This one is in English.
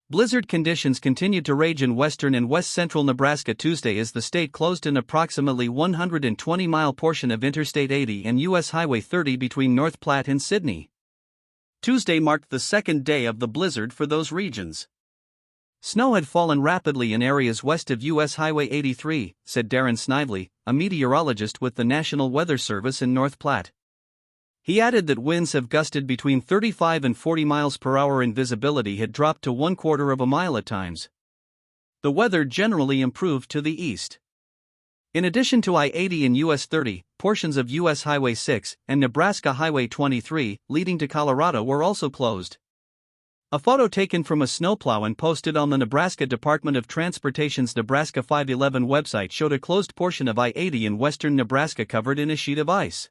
Blizzard conditions continued to rage in western and west-central Nebraska Tuesday as the state closed an approximately 120-mile portion of Interstate 80 and U.S. Highway 30 between North Platte and Sidney. Tuesday marked the second day of the blizzard for those regions. Snow had fallen rapidly in areas west of U.S. Highway 83, said Darren Snively, a meteorologist with the National Weather Service in North Platte. He added that winds have gusted between 35 and 40 miles per hour and visibility had dropped to 1/4 of a mile at times. The weather generally improved to the east. In addition to I-80 and US 30, portions of US Highway 6 and Nebraska Highway 23, leading to Colorado, were also closed. A photo taken from a snowplow and posted on the Nebraska Department of Transportation's Nebraska 511 website showed a closed portion of I-80 in western Nebraska covered in a sheet of ice.